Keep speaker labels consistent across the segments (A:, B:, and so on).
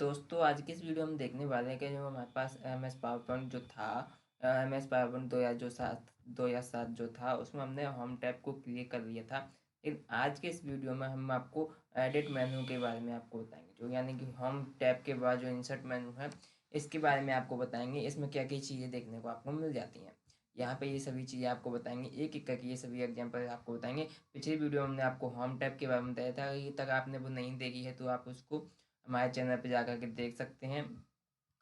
A: दोस्तों आज की इस वीडियो में देखने वाले हैं कि जो हमारे पास एम एस पावर पॉइंट जो था एम एस पावर पॉइंट 2007 जो था उसमें हमने होम टैब को क्लिक कर लिया था। लेकिन आज के इस वीडियो में हम आपको एडिट मेनू के बारे में आपको बताएंगे, जो यानी कि होम टैब के बाद जो इंसर्ट मेनू है इसके बारे में आपको बताएंगे। इसमें क्या क्या चीज़ें देखने को आपको मिल जाती हैं, यहाँ पे ये सभी चीज़ें आपको बताएंगे, एक एक करके ये सभी एग्जाम्पल आपको बताएंगे। पिछली वीडियो में हमने आपको होम टैब के बारे में बताया था, ये तक आपने वो नहीं देखी है तो आप उसको हमारे चैनल पे जा कर के देख सकते हैं।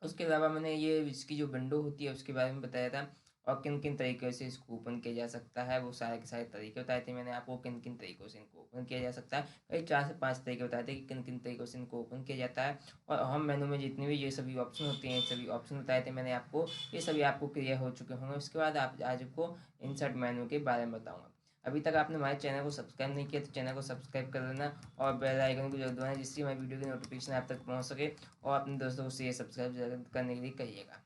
A: उसके अलावा मैंने ये इसकी जो विंडो होती है उसके बारे में बताया था, और किन किन तरीक़ों से इसको ओपन किया जा सकता है, वो सारे के सारे तरीके बताए थे मैंने आपको, किन किन तरीक़ों से इनको ओपन किया जा सकता है। कई 4 से 5 तरीके बताए थे कि किन किन तरीक़ों से इनको ओपन किया जाता है। और होम मेनू में जितने भी ये सभी ऑप्शन होते हैं, सभी ऑप्शन बताए थे मैंने आपको, ये सभी आपको क्लियर हो चुके होंगे। उसके बाद आप आज को इंसर्ट मेनू के बारे में बताऊँगा। अभी तक आपने हमारे चैनल को सब्सक्राइब नहीं किया तो चैनल को सब्सक्राइब कर लेना और बेल आइकन को जरूर दबाना, जिससे हमारी वीडियो की नोटिफिकेशन आप तक पहुंच सके, और अपने दोस्तों से ये सब्सक्राइब करने के लिए कहिएगा।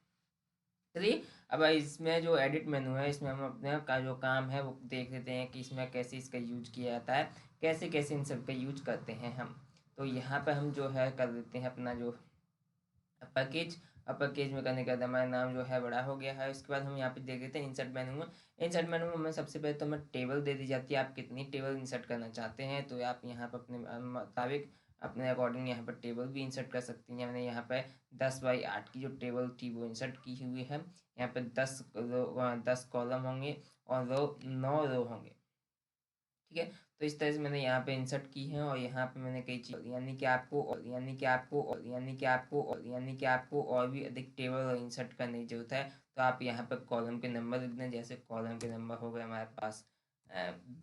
A: चलिए अब इसमें जो एडिट मेनू है इसमें हम अपने का जो काम है वो देख लेते हैं कि इसमें कैसे इसका यूज किया जाता है, कैसे कैसे इन सब का यूज करते हैं हम। तो यहाँ पर हम जो है कर देते हैं अपना जो पैकेज। अब पैकेज में करने के बाद हमारा नाम जो है बड़ा हो गया है। उसके बाद हम यहाँ पे देख लेते हैं इंसर्ट मेनू में। इंसर्ट मेनू में हमें सबसे पहले तो हमें टेबल दे दी जाती है, आप कितनी टेबल इंसर्ट करना चाहते हैं तो आप यहाँ पर अपने मुताबिक अपने अकॉर्डिंग यहाँ पर टेबल भी इंसर्ट कर सकती हैं। मैंने यहाँ पर 10x8 की जो टेबल थी वो इंसर्ट की हुई है। यहाँ पर 10 कॉलम होंगे और 9 रो होंगे, ठीक है। तो इस तरह से मैंने यहाँ पे इंसर्ट की है, और यहाँ पे मैंने कई चीज यानी कि आपको और भी अधिक टेबल इंसर्ट करने की जरूरत है तो आप यहाँ पर कॉलम के नंबर लिख दें। जैसे कॉलम के नंबर हो गए हमारे पास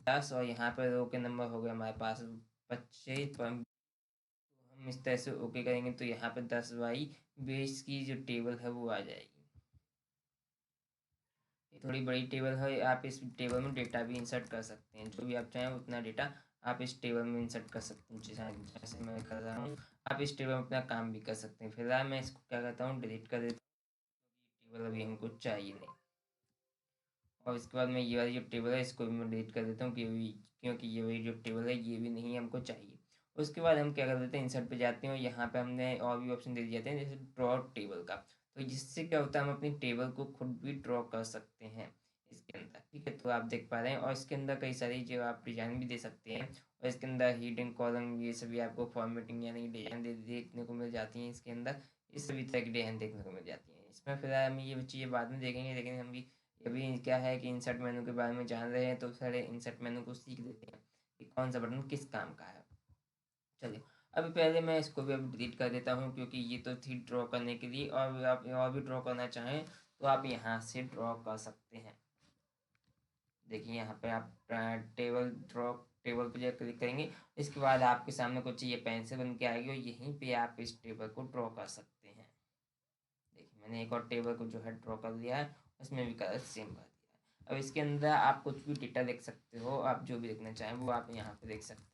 A: 10, और यहाँ पर रो के नंबर हो गए हमारे पास 25। तो हम इस तरह से ओके करेंगे तो यहाँ पे 10x20 की जो टेबल है वो आ जाएगी। ये थोड़ी बड़ी टेबल है, आप इस टेबल में डेटा भी इंसर्ट कर सकते हैं, जो भी आप चाहें उतना डेटा आप इस टेबल में इंसर्ट कर सकते हैं। जैसे मैं कर रहा हूँ, आप इस टेबल में अपना काम भी कर सकते हैं। फिलहाल मैं इसको क्या करता हूँ, डिलीट कर देता हूँ, टेबल अभी हमको चाहिए नहीं। और इसके बाद मैं ये वाली जो टेबल है इसको भी मैं डिलीट कर देता हूँ, क्योंकि ये वाली जो टेबल है ये भी नहीं हमको चाहिए। उसके बाद हम क्या कर देते हैं, इंसर्ट पे जाते हैं और यहाँ पे हमने और भी ऑप्शन दे दिए जाते हैं, जैसे ड्रॉ टेबल का। तो जिससे क्या होता है, हम अपनी टेबल को खुद भी ड्रॉ कर सकते हैं इसके अंदर, ठीक है। तो आप देख पा रहे हैं, और इसके अंदर कई सारी जो आप डिजाइन भी दे सकते हैं, और इसके अंदर हीडिंग कॉलम ये सभी आपको फॉर्मेटिंग यानी डिजाइन देखने को मिल जाती हैं। इसके अंदर इस सभी तरह की डिजाइन देखने को मिल जाती हैं। इसमें फिलहाल हम ये चीज़ें बाद में देखेंगे, लेकिन हम भी अभी क्या है कि इंसर्ट मेनू के बारे में जान रहे हैं तो सारे इंसर्ट मेनू को सीख लेते हैं कि कौन सा बटन किस काम का है। चलिए अभी पहले मैं इसको भी अभी डिलीट कर देता हूँ, क्योंकि ये तो थी ड्रॉ करने के लिए, और आप और भी ड्रॉ करना चाहें तो आप यहाँ से ड्रॉ कर सकते हैं। देखिए यहाँ पे आप टेबल पे जब क्लिक करेंगे इसके बाद आपके सामने कुछ ये पेंसिल बन के आएगी, और यहीं पे आप इस टेबल को ड्रॉ कर सकते हैं। देखिए मैंने एक और टेबल को जो है ड्रॉ कर लिया है, उसमें भी कलर सेम कर दिया है। अब इसके अंदर आप कुछ भी डेटा देख सकते हो, आप जो भी देखना चाहें वो आप यहाँ पे देख सकते हो।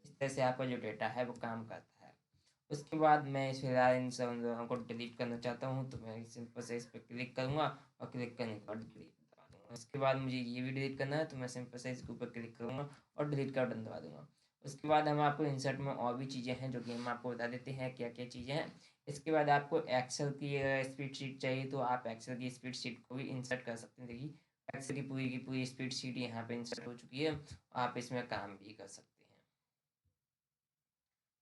A: इस तरह से आपका जो डेटा है वो काम करता है। उसके बाद मैं फिलहाल इन सब दोनों को डिलीट करना चाहता हूँ, तो मैं सिंपल से इस पर क्लिक करूँगा और क्लिक करने के बाद डिलीट दबा दूँगा। उसके बाद मुझे ये भी डिलीट करना है तो मैं सिंपल से इसके ऊपर क्लिक करूँगा और डिलीट का बटन दबा दूँगा। उसके बाद हम आपको इंसर्ट में और भी चीज़ें हैं जो कि हम आपको बता देते हैं क्या क्या चीज़ें हैं। इसके बाद आपको एक्सेल की स्प्रेड शीट चाहिए तो आप एक्सेल की स्प्रेड शीट को भी इंसर्ट कर सकते हैं। देखिए एक्सेल की पूरी स्प्रेड शीट यहाँ पे इंसर्ट हो चुकी है, आप इसमें काम भी कर सकते हैं।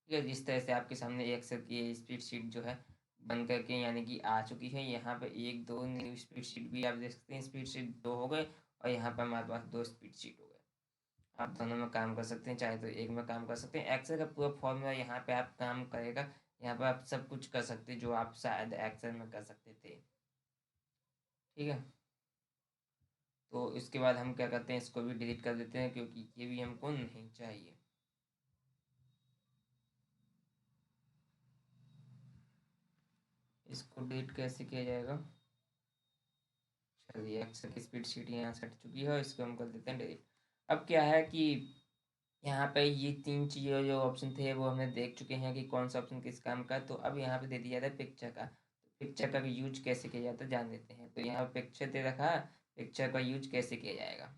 A: ठीक है, जिस तरह से आपके सामने एक्सेल की स्प्रेड शीट जो है बन करके यानी कि आ चुकी है। यहाँ पे 1 2 न्यू स्प्रेड शीट भी आप देख सकते हैं, स्प्रेड शीट 2 हो गए, और यहाँ पर हमारे पास 2 स्प्रेड शीट हो गए। आप दोनों में काम कर सकते हैं, चाहे तो एक में काम कर सकते हैं। एक्सेल का पूरा फॉर्मूला यहाँ पे आप काम करेगा, यहाँ पर आप सब कुछ कर सकते हैं जो आप शायद एक्सेल में कर सकते थे, ठीक है। तो इसके बाद हम क्या करते हैं, इसको भी डिलीट कर देते हैं क्योंकि ये भी हमको नहीं चाहिए। इसको डिलीट कैसे किया जाएगा, चलिए एक्सेल की स्प्रेड शीट यहाँ से हट चुकी है, इसको हम कर देते हैं डिलीट। अब क्या है कि यहाँ पे ये 3 चीज़ें जो ऑप्शन थे वो हमने देख चुके हैं कि कौन सा ऑप्शन किस काम का है। तो अब यहाँ पे दे दिया जाता है पिक्चर का, तो पिक्चर का यूज कैसे किया जाता है जान लेते हैं। तो यहाँ पे पिक्चर दे रखा है, पिक्चर का यूज कैसे किया जाएगा।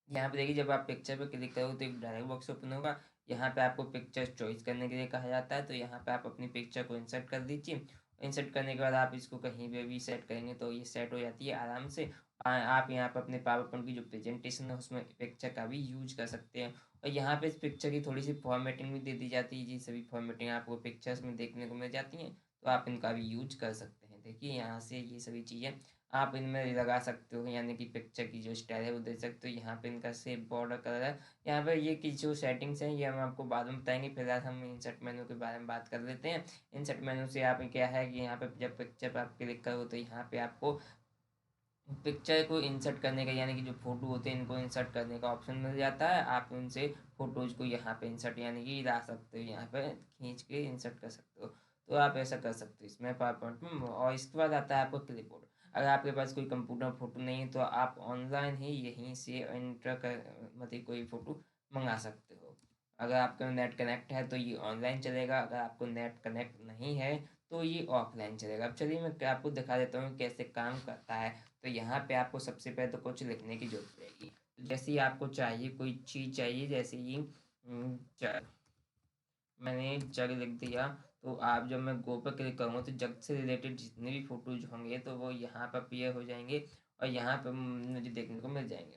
A: यहाँ पे देखिए जब आप पिक्चर पे क्लिक करोगे तो एक डायलॉग बॉक्स ओपन होगा, यहाँ पे आपको पिक्चर चॉइस करने के लिए कहा जाता है, तो यहाँ पे आप अपनी पिक्चर को इंसर्ट कर दीजिए। इंसर्ट करने के बाद आप इसको कहीं पे भी सेट करेंगे तो ये सेट हो जाती है आराम से। आप यहाँ पर अपने पावर पॉइंट की जो प्रेजेंटेशन है उसमें पिक्चर का भी यूज कर सकते हैं। और यहाँ पे इस पिक्चर की थोड़ी सी फॉर्मेटिंग भी दे दी जाती है, जी सभी फॉर्मेटिंग आपको पिक्चर्स में देखने को मिल जाती हैं, तो आप इनका भी यूज कर सकते हैं। देखिए यहाँ से ये सभी चीज़ें आप इनमें लगा सकते हो, यानी कि पिक्चर की जो स्टाइल है वो दे सकते हो। यहाँ पे इनका सेम बॉर्डर कलर है। यहाँ पर ये की जो सेटिंग्स हैं ये हम आपको बाद में बताएंगे, फिलहाल हम इंसर्ट मेनू के बारे में बात कर लेते हैं। इंसर्ट मेनू से आप क्या है कि यहाँ पे जब पिक्चर पर आप क्लिक करो तो यहाँ पे आपको पिक्चर को इंसर्ट करने का, यानी कि जो फोटो होते हैं इनको इंसर्ट करने का ऑप्शन मिल जाता है। आप उनसे फोटोज को यहाँ पे इंसर्ट यानी कि ला सकते हो, यहाँ पे खींच के इंसर्ट कर सकते हो। तो आप ऐसा कर सकते हो इसमें पावर पॉइंट में। और इसके बाद आता है आपको क्लिपबोर्ड। अगर आपके पास कोई कंप्यूटर फोटो नहीं है तो आप ऑनलाइन ही यहीं से एंटर कर मतलब कोई फोटो मंगा सकते हो। अगर आपका नेट कनेक्ट है तो ये ऑनलाइन चलेगा, अगर आपको नेट कनेक्ट नहीं है तो ये ऑफलाइन चलेगा। अब चलिए मैं आपको दिखा देता हूँ कैसे काम करता है। तो यहाँ पे आपको सबसे पहले तो कुछ लिखने की जरूरत पड़ेगी। तो जैसे ही आपको चाहिए कोई चीज़ चाहिए, जैसे कि जग, मैंने जग लिख दिया। तो आप जब मैं गो पर क्लिक करूँगा तो जग से रिलेटेड जितने भी फोटोज होंगे तो वो यहाँ पर अपीयर हो जाएंगे और यहाँ पर मुझे देखने को मिल जाएंगे।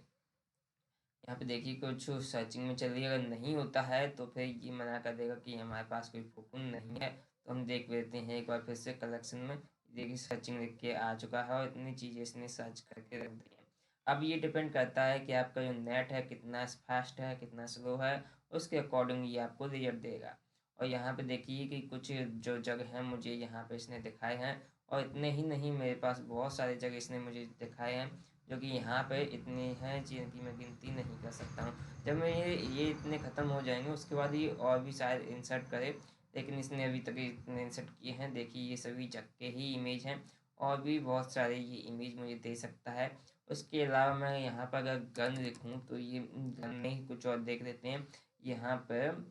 A: यहाँ पे देखिए कुछ सर्चिंग में चल रही है, अगर नहीं होता है तो फिर ये मना कर देगा कि हमारे पास कोई फोटो नहीं है। तो हम देख लेते हैं एक बार फिर से कलेक्शन में। देखिए सर्चिंग लिख के आ चुका है और इतनी चीज़ें इसने सर्च करके रख दी है। अब ये डिपेंड करता है कि आपका जो नेट है कितना फास्ट है कितना स्लो है, उसके अकॉर्डिंग ये आपको रिजल्ट देगा। और यहाँ पे देखिए कि कुछ जो जगह हैं मुझे यहाँ पे इसने दिखाए हैं, और इतने ही नहीं मेरे पास बहुत सारे जगह इसने मुझे दिखाए हैं जो कि यहाँ पे इतनी हैं जिनकी मैं गिनती नहीं कर सकता हूँ। जब मैं ये इतने ख़त्म हो जाएंगे उसके बाद ये और भी शायद इंसर्ट करे, लेकिन इसने अभी तक इतने इंसर्ट किए हैं। देखिए ये सभी जग के ही इमेज हैं, और भी बहुत सारे ये इमेज मुझे दे सकता है। उसके अलावा मैं यहाँ पर अगर गन लिखूँ तो ये गन में ही कुछ और देख लेते हैं। यहाँ पर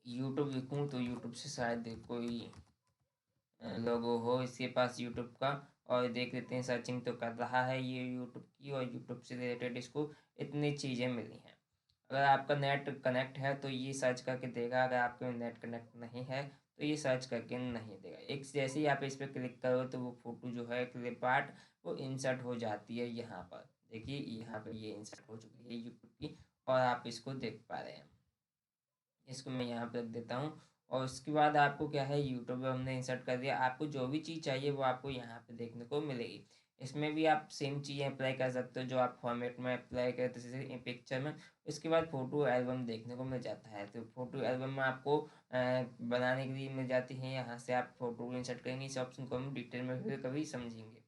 A: यूट्यूब लिखूँ तो यूट्यूब से शायद कोई लोगो हो इसके पास यूट्यूब का, और देख लेते हैं सर्चिंग तो कर रहा है ये यूट्यूब की, और यूट्यूब से रिलेटेड इसको इतनी चीज़ें मिली हैं। अगर आपका नेट कनेक्ट है तो ये सर्च करके देगा, अगर आपका नेट कनेक्ट नहीं है तो ये सर्च करके नहीं देगा। एक जैसे ही आप इस पर क्लिक करो तो वो फोटो जो है क्लिप आर्ट वो इंसर्ट हो जाती है यहाँ पर। देखिए यहाँ पर ये इंसर्ट हो चुकी है यूट्यूब की, और आप इसको देख पा रहे हैं। इसको मैं यहाँ पे रख देता हूँ। और उसके बाद आपको क्या है यूट्यूब पे हमने इंसर्ट कर दिया, आपको जो भी चीज़ चाहिए वो आपको यहाँ पे देखने को मिलेगी। इसमें भी आप सेम चीज़ अप्लाई कर सकते हो जो आप फॉर्मेट में अप्लाई करते जैसे पिक्चर में। उसके बाद फ़ोटो एल्बम देखने को मिल जाता है, तो फ़ोटो एल्बम में आपको बनाने के लिए मिल जाती है। यहाँ से आप फ़ोटो इंसर्ट करेंगे, इस ऑप्शन को हम डिटेल में फिर कभी समझेंगे।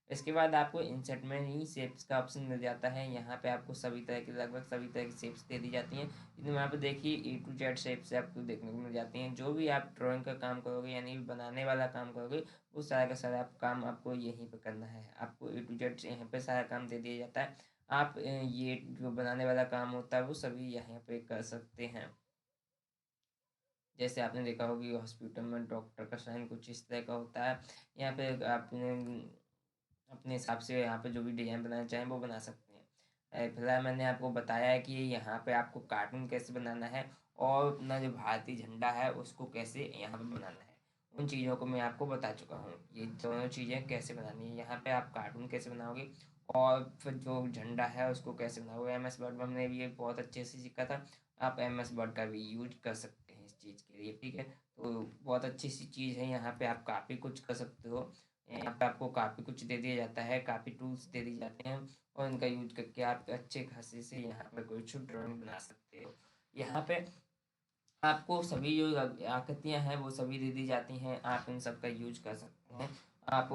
A: इसके बाद आपको इंसर्ट में ही शेप्स का ऑप्शन मिल जाता है। यहाँ पे आपको सभी तरह की लगभग सभी तरह की शेप्स दे दी जाती हैं। लेकिन वहाँ पे देखिए ए टू जेड शेप्स आपको देखने को मिल जाती हैं। जो भी आप ड्राइंग का काम करोगे यानी बनाने वाला काम करोगे वो सारा का सारा काम आपको यहीं पे करना है। आपको ए टू जेड यहाँ पे सारा काम दे दिया जाता है। आप ये जो बनाने वाला काम होता है वो सभी यहाँ पे कर सकते हैं। जैसे आपने देखा होगा कि हॉस्पिटल में डॉक्टर का साइन कुछ इस तरह का होता है। यहाँ पे आपने अपने हिसाब से यहाँ पे जो भी डिज़ाइन बनाना चाहें वो बना सकते हैं। फिलहाल मैंने आपको बताया है कि यहाँ पे आपको कार्टून कैसे बनाना है और अपना जो भारतीय झंडा है उसको कैसे यहाँ पे बनाना है, उन चीज़ों को मैं आपको बता चुका हूँ। ये दोनों चीज़ें कैसे बनानी है, यहाँ पे आप कार्टून कैसे बनाओगे और फिर जो झंडा है उसको कैसे बनाओगे। एम एस वर्ड में हमने भी ये बहुत अच्छे से सीखा था। आप एम एस वर्ड का भी यूज कर सकते हैं इस चीज़ के लिए, ठीक है। तो बहुत अच्छी सी चीज़ है, यहाँ पे आप काफ़ी कुछ कर सकते हो। यहाँ पे आपको काफ़ी कुछ दे दिया जाता है, काफ़ी टूल्स दे दिए जाते हैं, और इनका यूज करके आप अच्छे खासे से यहाँ पे कुछ ड्राइंग बना सकते हो। यहाँ पे आपको सभी जो आकृतियाँ हैं वो सभी दे दी जाती हैं, आप इन सब का यूज कर सकते हैं। आप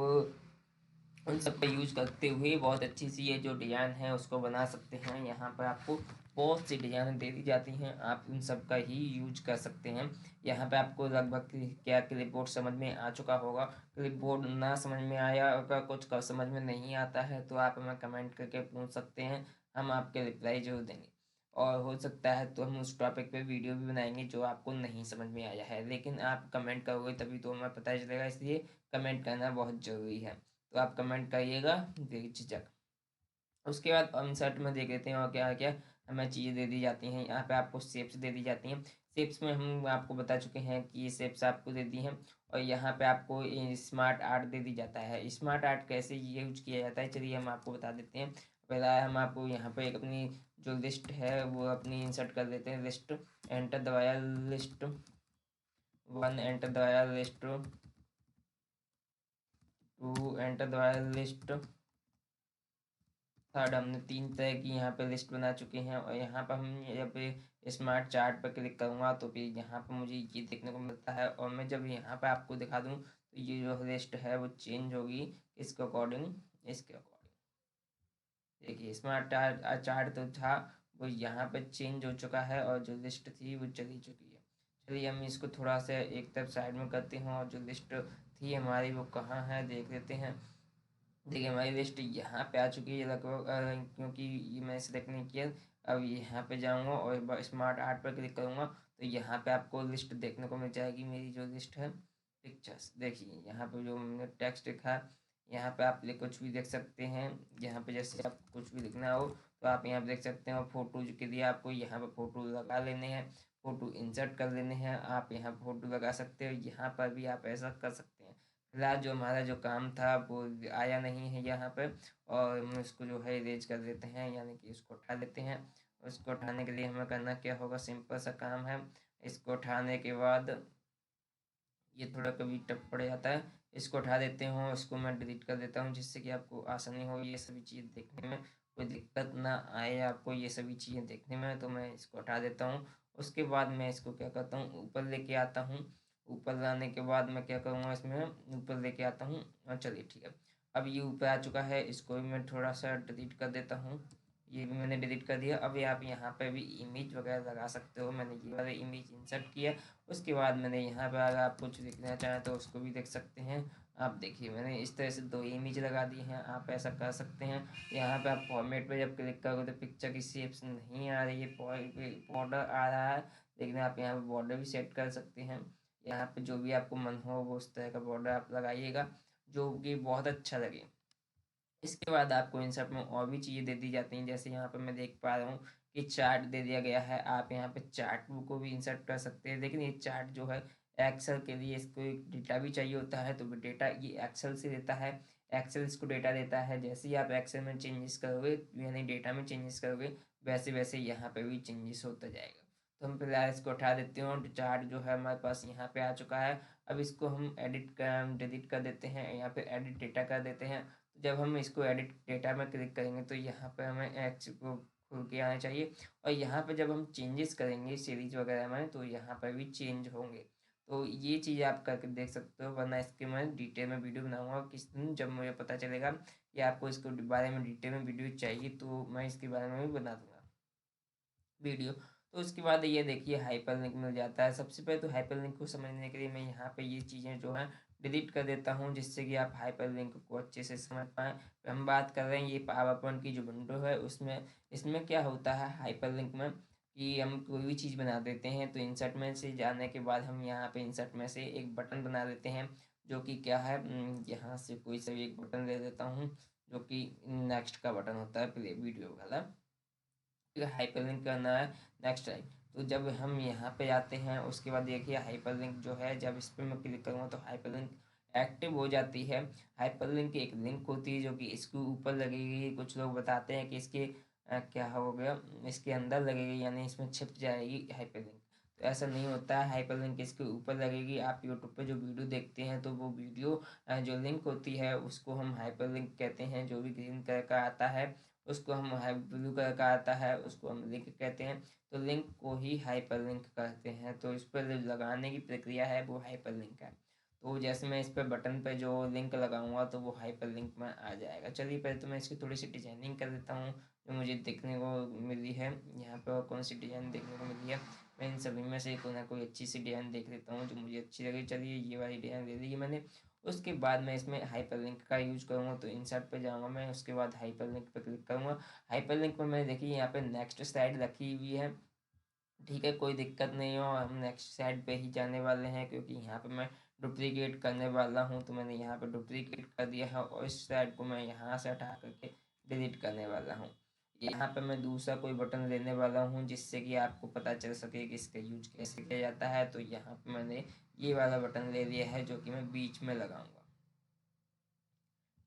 A: उन सब का यूज करते हुए बहुत अच्छी सी ये जो डिज़ाइन है उसको बना सकते हैं। यहाँ पर आपको बहुत सी डिज़ाइन दे दी जाती हैं, आप उन सब का ही यूज कर सकते हैं। यहाँ पे आपको लगभग क्या क्लिपबोर्ड समझ में आ चुका होगा। क्लिपबोर्ड ना समझ में आया, अगर कुछ का समझ में नहीं आता है तो आप हमें कमेंट करके पूछ सकते हैं, हम आपके रिप्लाई जरूर देंगे। और हो सकता है तो हम उस टॉपिक पे वीडियो भी बनाएंगे जो आपको नहीं समझ में आया है, लेकिन आप कमेंट करोगे तभी तो हमें पता चलेगा, इसलिए कमेंट करना बहुत ज़रूरी है। तो आप कमेंट करिएगा बेझिझक। उसके बाद इंसर्ट में देख लेते हैं और क्या क्या हमें चीज़ें दे दी जाती हैं। यहाँ पे आपको शेप्स दे दी जाती हैं। शेप्स में हम आपको बता चुके हैं कि ये शेप्स आपको दे दी हैं। और यहाँ पे आपको स्मार्ट आर्ट दे दी जाता है। स्मार्ट आर्ट कैसे यूज किया जाता है, चलिए हम आपको बता देते हैं। पहला हम आपको यहाँ पे एक अपनी जो लिस्ट है वो अपनी इंसर्ट कर देते हैं। लिस्ट एंटर दबाया, लिस्ट 1 एंटर दबाया, लिस्ट 2 एंटर दबाया, लिस्ट थर्ड। हमने 3 तरह की यहाँ पे लिस्ट बना चुके हैं। और यहाँ पर हम यहाँ पे स्मार्ट चार्ट पर क्लिक करूँगा तो फिर यहाँ पर मुझे ये देखने को मिलता है। और मैं जब यहाँ पे आपको दिखा दूँ तो ये जो लिस्ट है वो चेंज होगी इसके अकॉर्डिंग, इसके अकॉर्डिंग। देखिए स्मार्ट चार्ट तो था वो यहाँ पे चेंज हो चुका है और जो लिस्ट थी वो चली चुकी है। चलिए हम इसको थोड़ा सा एक तरफ साइड में करते हैं और जो लिस्ट थी हमारी वो कहाँ है देख लेते हैं। देखिए हमारी लिस्ट यहाँ पे आ चुकी है लगभग, क्योंकि ये मैंने सेलेक्ट नहीं किया। अब यहाँ पे जाऊँगा और स्मार्ट आर्ट पर क्लिक करूँगा तो यहाँ पे आपको लिस्ट देखने को मिल जाएगी। मेरी जो लिस्ट है पिक्चर्स, देखिए यहाँ पे जो मैंने टेक्स्ट लिखा है यहाँ पे आप कुछ भी देख सकते हैं। यहाँ पे जैसे आप कुछ भी लिखना हो तो आप यहाँ पे देख सकते हैं। और फोटो के लिए आपको यहाँ पे फ़ोटो लगा लेने हैं, फ़ोटो इंसर्ट कर लेने हैं। आप यहाँ फ़ोटो लगा सकते हो, यहाँ पर भी आप ऐसा कर सकते हैं। फिलहाल जो हमारा जो काम था वो आया नहीं है यहाँ पे, और हम इसको जो है इरेज कर देते हैं, यानी कि इसको उठा लेते हैं। उसको उठाने के लिए हमें करना क्या होगा, सिंपल सा काम है। इसको उठाने के बाद ये थोड़ा कभी टफ पड़ जाता है, इसको उठा देते हो, इसको मैं डिलीट कर देता हूँ जिससे कि आपको आसानी हो ये सभी चीज़ देखने में, कोई दिक्कत ना आए आपको ये सभी चीज़ें देखने में। तो मैं इसको हटा देता हूँ। उसके बाद मैं इसको क्या करता हूँ, ऊपर लेके आता हूँ। ऊपर लाने के बाद मैं क्या करूँगा, इसमें ऊपर लेके आता हूँ। चलिए ठीक है, अब ये ऊपर आ चुका है, इसको भी मैं थोड़ा सा डिलीट कर देता हूँ। ये भी मैंने डिलीट कर दिया। अब आप यहाँ पे भी इमेज वगैरह लगा सकते हो। मैंने ये वाला इमेज इंसर्ट किया। उसके बाद मैंने यहाँ पर अगर आप कुछ लिखना चाहें तो उसको भी देख सकते हैं। आप देखिए मैंने इस तरह से 2 इमेज लगा दी हैं। आप ऐसा कर सकते हैं। यहाँ पे आप फॉर्मेट पे जब क्लिक करोगे तो पिक्चर की शेप्स नहीं आ रही है, बॉर्डर आ रहा है, लेकिन आप यहाँ पे बॉर्डर भी सेट कर सकते हैं। यहाँ पे जो भी आपको मन हो वो उस तरह का बॉर्डर आप लगाइएगा जो कि बहुत अच्छा लगे। इसके बाद आपको इन सब में और भी चीज़ें दे दी जाती हैं। जैसे यहाँ पे मैं देख पा रहा हूँ कि चार्ट दे दिया गया है। आप यहाँ पे चार्ट को भी इंसर्ट कर सकते हैं। लेकिन ये चार्ट जो है एक्सेल के लिए इसको एक डेटा भी चाहिए होता है, तो डेटा ये एक्सेल से देता है। एक्सेल इसको डेटा देता है। जैसे ही आप एक्सेल में चेंजेस करोगे यानी डेटा में चेंजेस करोगे वैसे वैसे यहाँ पे भी चेंजेस होता जाएगा। तो हम फिलहाल इसको उठा देते हैं। चार्ट जो है हमारे पास यहाँ पे आ चुका है। अब इसको हम डिलीट कर देते हैं, यहाँ पे एडिट डेटा कर देते हैं। जब हम इसको एडिट डेटा में क्लिक करेंगे तो यहाँ पे हमें एक्स को खुल के आना चाहिए। और यहाँ पे जब हम चेंजेस करेंगे सीरीज वगैरह में तो यहाँ पर भी चेंज होंगे। तो ये चीज़ आप करके देख सकते हो, वरना इसके मैं डिटेल में वीडियो बनाऊंगा किस दिन, जब मुझे पता चलेगा कि आपको इसको बारे में डिटेल में वीडियो चाहिए तो मैं इसके बारे में भी बना दूंगा वीडियो। तो उसके बाद ये देखिए हाइपर लिंक मिल जाता है। सबसे पहले तो हाइपर लिंक को समझने के लिए मैं यहाँ पे ये चीज़ें जो हैं डिलीट कर देता हूँ जिससे कि आप हाइपर लिंक को अच्छे से समझ पाएँ। हम बात कर रहे हैं ये पावर पॉइंट की जो विंडो है उसमें, इसमें क्या होता है हाइपर लिंक में कि हम कोई भी चीज़ बना देते हैं तो इंसर्ट में से जाने के बाद हम यहाँ पे इंसर्ट में से एक बटन बना देते हैं जो कि क्या है, यहाँ से कोई सा भी एक बटन ले लेता हूँ जो कि नेक्स्ट का बटन होता है, प्ले वीडियो वाला। हाइपरलिंक करना है नेक्स्ट टाइम। तो जब हम यहाँ पे आते हैं उसके बाद देखिए हाइपरलिंक जो है जब इस पर मैं क्लिक करूँगा तो हाइपरलिंक एक्टिव हो जाती है। हाइपरलिंक एक लिंक होती है जो कि इसके ऊपर लगेगी। कुछ लोग बताते हैं कि इसके क्या हो गया, इसके अंदर लगेगी यानी इसमें छिप जाएगी हाइपरलिंक। तो ऐसा नहीं होता है, हाइपरलिंक इसके ऊपर लगेगी। आप यूट्यूब पे जो वीडियो देखते हैं तो वो वीडियो जो लिंक होती है उसको हम हाइपरलिंक कहते हैं। जो भी ग्रीन कलर का आता है उसको हम ब्लू कलर का आता है उसको हम लिंक कहते हैं। तो लिंक को ही हाइपर लिंक कहते हैं। तो इस पर लगाने की प्रक्रिया है वो हाइपर लिंक है। तो जैसे मैं इस पर बटन पे जो लिंक लगाऊंगा तो वो हाइपर लिंक में आ जाएगा। चलिए पहले तो मैं इसकी थोड़ी सी डिजाइनिंग कर देता हूँ जो मुझे देखने को मिली है। यहाँ पर कौन सी डिज़ाइन देखने को मिली है, मैं इन सभी में से कोई ना कोई अच्छी सी डिज़ाइन देख लेता हूँ जो मुझे अच्छी लगी। चलिए ये वाली डिज़ाइन ले ली है मैंने। उसके बाद मैं इसमें हाइपरलिंक का यूज़ करूँगा तो इंसर्ट पे जाऊँगा मैं, उसके बाद हाइपरलिंक पे क्लिक करूँगा। हाइपरलिंक में मैंने देखिए यहाँ पे नेक्स्ट स्लाइड रखी हुई है। ठीक है, कोई दिक्कत नहीं हो, हम नेक्स्ट स्लाइड पे ही जाने वाले हैं क्योंकि यहाँ पे मैं डुप्लीकेट करने वाला हूँ। तो मैंने यहाँ पे डुप्लीकेट कर दिया है और इस स्लाइड को मैं यहाँ से हटा करके डिलीट करने वाला हूँ। यहाँ पे मैं दूसरा कोई बटन लेने वाला हूँ जिससे कि आपको पता चल सके कि इसका यूज कैसे किया जाता है। तो यहाँ पे मैंने ये वाला बटन ले लिया है जो कि मैं बीच में लगाऊंगा।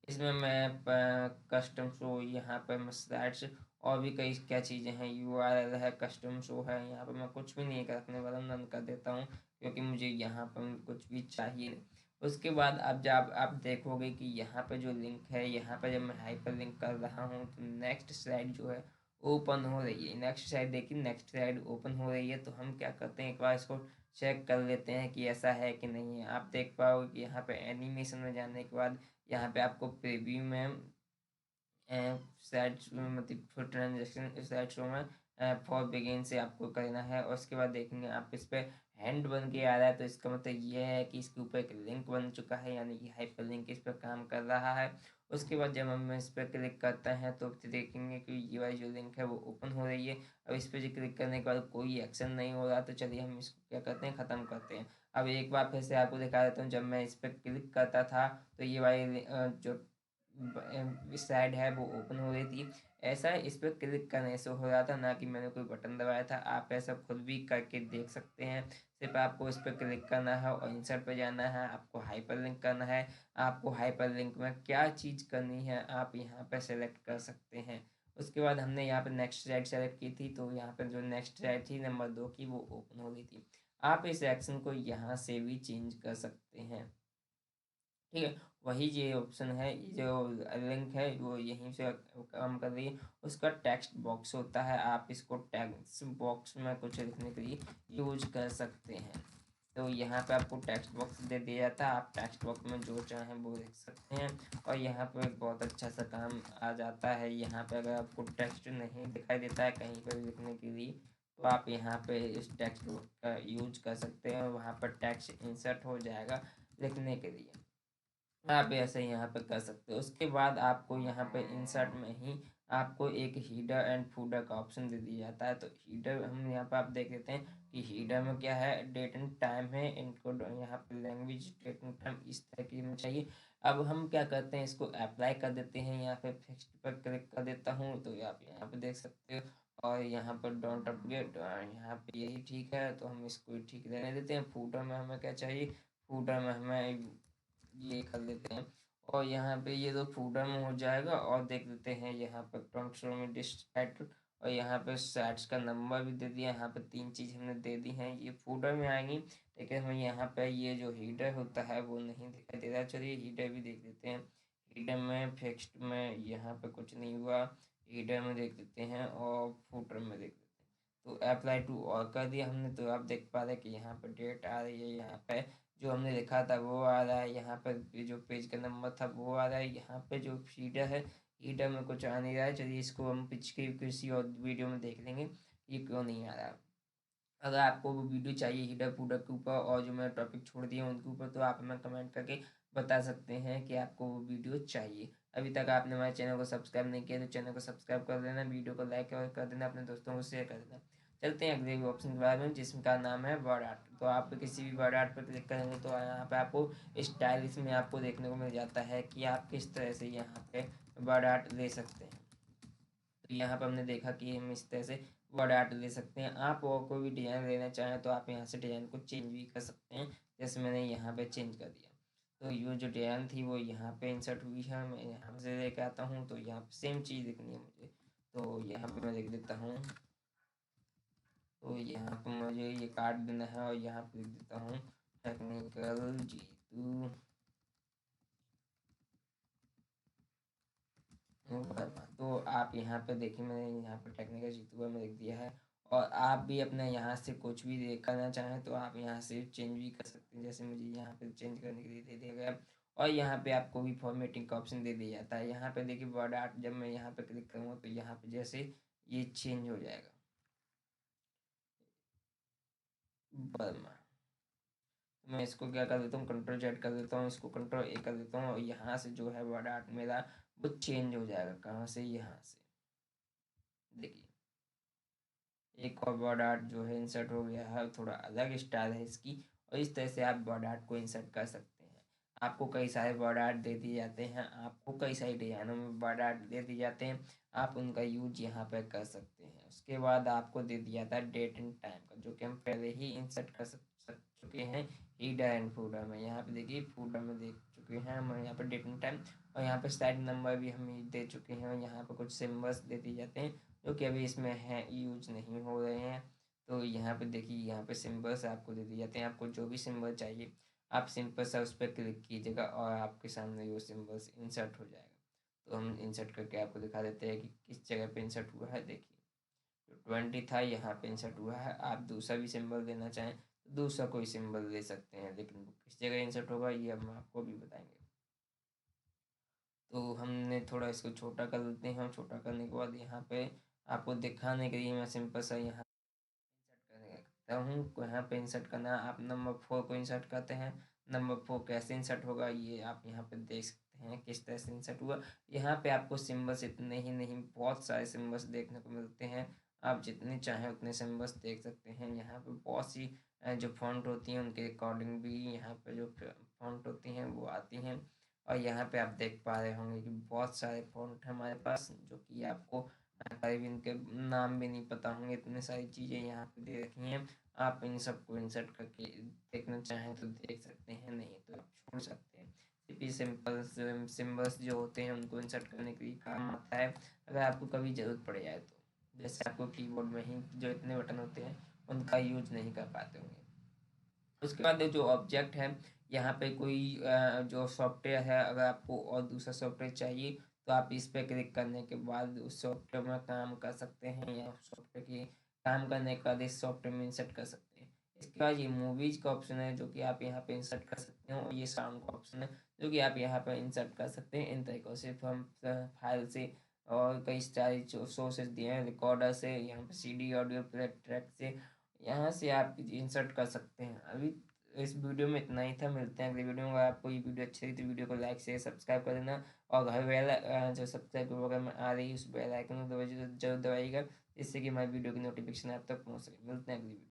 A: इसमें मैं कस्टम शो, यहाँ पर मैं स्लाइड्स और भी कई क्या चीज़ें हैं, यूआरएल है, कस्टम शो है, यहाँ पर मैं कुछ भी नहीं रखने वाला, नन कर देता हूँ क्योंकि मुझे यहाँ पर कुछ भी चाहिए नहीं। उसके बाद अब जब आप देखोगे कि यहाँ पे जो लिंक है, यहाँ पे जब मैं हाइपर लिंक कर रहा हूँ तो नेक्स्ट स्लाइड जो है ओपन हो रही है। नेक्स्ट स्लाइड देखिए, नेक्स्ट स्लाइड ओपन हो रही है। तो हम क्या करते हैं, एक बार इसको चेक कर लेते हैं कि ऐसा है कि नहीं है। आप देख पाओगे कि यहाँ पे एनिमेशन में जाने के बाद यहाँ पे आपको प्रीव्यू में स्लाइड मतलब ट्रांजेक्शन स्लाइड शो में फॉर बिगिन से आपको करना है। और उसके बाद देखेंगे आप इस पर हैंड बन के आ रहा है, तो इसका मतलब ये है कि इसके ऊपर एक लिंक बन चुका है, यानी कि हाइपर लिंक इस पर काम कर रहा है। उसके बाद जब हम इस पर क्लिक करते हैं तो देखेंगे कि ये वाली जो लिंक है वो ओपन हो रही है। अब इस पर जो क्लिक करने के बाद कोई एक्शन नहीं हो रहा, तो चलिए हम इसको क्या करते हैं, ख़त्म करते हैं। अब एक बार फिर से आपको दिखा देता हूँ, जब मैं इस पर क्लिक करता था तो ये वाली जो स्लाइड है वो ओपन हो रही थी। ऐसा इस पर क्लिक करने से हो रहा था, ना कि मैंने कोई बटन दबाया था। आप ऐसा खुद भी करके देख सकते हैं। सिर्फ आपको इस पर क्लिक करना है और इंसर्ट पे जाना है, आपको हाइपर लिंक करना है। आपको हाइपर लिंक में क्या चीज़ करनी है आप यहाँ पे सेलेक्ट कर सकते हैं। उसके बाद हमने यहाँ पे नेक्स्ट स्लाइड सेलेक्ट की थी, तो यहाँ पे जो नेक्स्ट स्लाइड थी नंबर 2 की, वो ओपन हो गई थी। आप इस एक्शन को यहाँ से भी चेंज कर सकते हैं। ठीक है, वही ये ऑप्शन है, ये जो लिंक है वो यहीं से काम कर रही है। उसका टेक्स्ट बॉक्स होता है, आप इसको टेक्स्ट बॉक्स में कुछ लिखने के लिए यूज कर सकते हैं। तो यहाँ पे आपको टेक्स्ट बॉक्स दे दिया जाता है, आप टेक्स्ट बॉक्स में जो चाहें वो लिख सकते हैं। और यहाँ पे एक बहुत अच्छा सा काम आ जाता है। यहाँ पे अगर आपको टेक्स्ट नहीं दिखाई देता है कहीं पर लिखने के लिए, तो आप यहाँ पे इस टेक्स्ट का यूज कर सकते हैं, वहाँ पर टेक्स्ट इंसर्ट हो जाएगा लिखने के लिए। आप ऐसे यहाँ पे कर सकते हो। उसके बाद आपको यहाँ पे इंसर्ट में ही आपको एक हीडर एंड फूडर का ऑप्शन दे दिया जाता है। तो हीडर हम यहाँ पे आप देख लेते हैं कि हीडर में क्या है, डेट एंड टाइम है, इनको यहाँ पे लैंग्वेज डेट एंड टाइम इस तरह की में चाहिए। अब हम क्या करते हैं, इसको अप्लाई कर देते हैं, यहाँ पे फिक्स्ड पर क्लिक कर देता हूँ, तो आप यहाँ पे देख सकते हो। और यहाँ पर डोंट अपडेट, यहाँ पे यही ठीक है, तो हम इसको ठीक रहने देते हैं। फूडर में हमें क्या चाहिए, फूडर में हमें ये कर लेते हैं। और यहाँ पे ये तो फूडर में हो जाएगा। और देख लेते हैं यहाँ पे फ्रंट शो में डिश टाइटल, और यहाँ पे सैट्स का नंबर भी दे दिया। यहाँ पे 3 चीज़ हमने दे दी हैं, ये फूडर में आएंगी। लेकिन हमें यहाँ पे ये जो हीडर होता है वो नहीं दिखाई दे रहा। चलिए हीडर भी देख लेते हैं। हीडर में फिक्स्ड में यहाँ पे कुछ नहीं हुआ, हीडर में देख लेते हैं और फूडर में देख लेते हैं। तो अप्लाई टू और कर दिया हमने। तो आप देख पा रहे हैं कि यहाँ पर डेट आ रही है, यहाँ पे जो हमने लिखा था वो आ रहा है, यहाँ पर जो पेज का नंबर था वो आ रहा है। यहाँ पे जो हीडर है, हीडर में कुछ आ नहीं रहा है। चलिए इसको हम पिछले किसी और वीडियो में देख लेंगे ये क्यों नहीं आ रहा। अगर आपको वो वीडियो चाहिए हीडर फूडर के ऊपर और जो मैं टॉपिक छोड़ दिया उनके ऊपर, तो आप हमें कमेंट करके बता सकते हैं कि आपको वो वीडियो चाहिए। अभी तक आपने हमारे चैनल को सब्सक्राइब नहीं किया तो चैनल को सब्सक्राइब कर देना, वीडियो को लाइक और कर देना, अपने दोस्तों को शेयर कर देना। चलते हैं अगले ऑप्शन के बारे में, जिसका नाम है वर्ड आर्ट। तो आप किसी भी वर्ड आर्ट पर क्लिक करेंगे तो यहाँ पे आपको स्टाइलिश में आपको देखने को मिल जाता है कि आप किस तरह से यहाँ पे वर्ड आर्ट ले सकते हैं। तो यहाँ पर हमने देखा कि हम इस तरह से वर्ड आर्ट ले सकते हैं। आप और कोई भी डिज़ाइन लेना चाहें तो आप यहाँ से डिज़ाइन को चेंज भी कर सकते हैं, जैसे मैंने यहाँ पे चेंज कर दिया। तो ये जो डिज़ाइन थी वो यहाँ पे इंसर्ट हुई है। मैं यहाँ से लेके आता हूँ तो यहाँ पे सेम चीज़ दिखनी है मुझे, तो यहाँ पे मैं लिख देता हूँ। तो यहाँ पे मुझे ये काट देना है और यहाँ पे लिख देता हूँ टेक्निकल जीतू वर्मा। तो आप यहाँ पे देखिए, मैंने यहाँ पे टेक्निकल जीतू वर्मा लिख दिया है। और आप भी अपने यहाँ से कुछ भी करना चाहें तो आप यहाँ से चेंज भी कर सकते हैं, जैसे मुझे यहाँ पे चेंज करने के लिए दे दिया गया। और यहाँ पे आपको भी फॉर्मेटिंग का ऑप्शन दे दिया जाता है। यहाँ पे देखिए वर्ड आर्ट, जब मैं यहाँ पे क्लिक करूँगा तो यहाँ पे जैसे ये चेंज हो जाएगा वर्मा। मैं इसको क्या कर देता हूँ, कंट्रोल जेड कर देता हूँ, इसको कंट्रोल ए कर देता हूँ, और यहाँ से जो है वर्ड आर्ट मेरा वो चेंज हो जाएगा। कहाँ से, यहाँ से देखिए एक और वर्ड आर्ट जो है इंसर्ट हो गया है, थोड़ा अलग स्टाइल है इसकी। और इस तरह से आप वर्ड आर्ट को इंसर्ट कर सकते हैं। आपको कई सारे वर्ड आर्ट दे दिए जाते हैं, आपको कई सारे डिज़ाइनों में वर्ड आर्ट दे दिए जाते हैं, आप उनका यूज यहाँ पे कर सकते हैं। उसके बाद आपको दे दिया जाता है डेट एंड टाइम का, जो कि हम पहले ही इंसर्ट कर चुके हैं हीडर एंड फूडर में। यहाँ पे देखिए फूडर में देख चुके हैं हम, यहाँ पे डेट एंड टाइम, और यहाँ पे स्लाइड नंबर भी हम दे चुके हैं, और यहाँ पे कुछ सिम्बल्स दे दिए जाते हैं जो कि अभी इसमें है यूज नहीं हो रहे हैं। तो यहाँ पे देखिए यहाँ पे सिम्बल्स आपको दे दिए जाते हैं, आपको जो भी सिम्बल चाहिए आप सिंपल सा उस पर क्लिक कीजिएगा और आपके सामने वो सिम्बल्स इंसर्ट हो जाएगा। तो हम इंसर्ट करके आपको दिखा देते हैं कि किस जगह पे इंसर्ट हुआ है। देखिए जो 20 था यहाँ पे इंसर्ट हुआ है। आप दूसरा भी सिंबल देना चाहें तो दूसरा कोई सिंबल दे सकते हैं, लेकिन किस जगह इंसर्ट होगा ये हम आपको भी बताएंगे। तो हमने थोड़ा इसको छोटा कर देते हैं, और छोटा करने के बाद यहाँ पे आपको दिखाने के लिए मैं सिंपल सा यहाँ इंसर्ट करता हूँ। यहाँ पे इंसर्ट करना, आप नंबर 4 को इंसर्ट करते हैं। नंबर 4 कैसे इंसर्ट होगा ये आप यहाँ पे देख सकते हैं किस तरह से इंसर्ट हुआ। यहाँ पे आपको सिम्बल्स इतने ही नहीं, बहुत सारे सिम्बल्स देखने को मिलते हैं। आप जितने चाहें उतने सिम्बल्स देख सकते हैं। यहाँ पे बहुत सी जो फॉन्ट होती हैं उनके अकॉर्डिंग भी यहाँ पे जो फॉन्ट होती हैं वो आती हैं। और यहाँ पे आप देख पा रहे होंगे कि बहुत सारे फॉन्ट हमारे पास, जो कि आपको करीब इनके नाम भी नहीं पता होंगे, इतनी सारी चीज़ें यहाँ पे दे रखी हैं। आप इन सबको इंसर्ट करके देखना चाहें तो देख सकते हैं, नहीं तो आप छोड़ सकते हैं। सिंपल सिंपल सिम्बल्स जो होते हैं उनको इंसर्ट करने के लिए काम आता है, अगर आपको कभी ज़रूरत पड़ जाए तो। जैसे आपको कीबोर्ड में ही जो इतने बटन होते हैं उनका यूज नहीं कर पाते होंगे। उसके बाद जो ऑब्जेक्ट है, यहाँ पे कोई जो सॉफ्टवेयर है, अगर आपको और दूसरा सॉफ्टवेयर चाहिए तो आप इस पे क्लिक करने के बाद उस सॉफ्टवेयर में काम कर सकते हैं, या सॉफ्टवेयर के काम करने के बाद इस सॉफ्टवेयर में इंसर्ट कर सकते हैं। इसके बाद ये मूवीज का ऑप्शन है जो कि आप यहाँ पे इंसर्ट कर सकते हैं, और ये साउंड का ऑप्शन है जो कि आप यहाँ पे इंसर्ट कर सकते हैं। इन तरीकों से हम फाइल से और कई सारे सोर्सेज दिए हैं, रिकॉर्डर से, यहाँ पे CD ऑडियो ट्रैक से, यहाँ से आप इंसर्ट कर सकते हैं। अभी इस वीडियो में इतना ही था, मिलते हैं अगली वीडियो में। अगर आपको ये वीडियो अच्छी लगी तो वीडियो को लाइक शेयर सब्सक्राइब कर देना, और घर बेल जो सब्सक्राइब वगैरह में आ रही है उस बेल आइकन को जरूर दबाइएगा, जिससे कि हमारी वीडियो की नोटिफिकेशन आप तक पहुँच सके। मिलते हैं अगली वीडियो।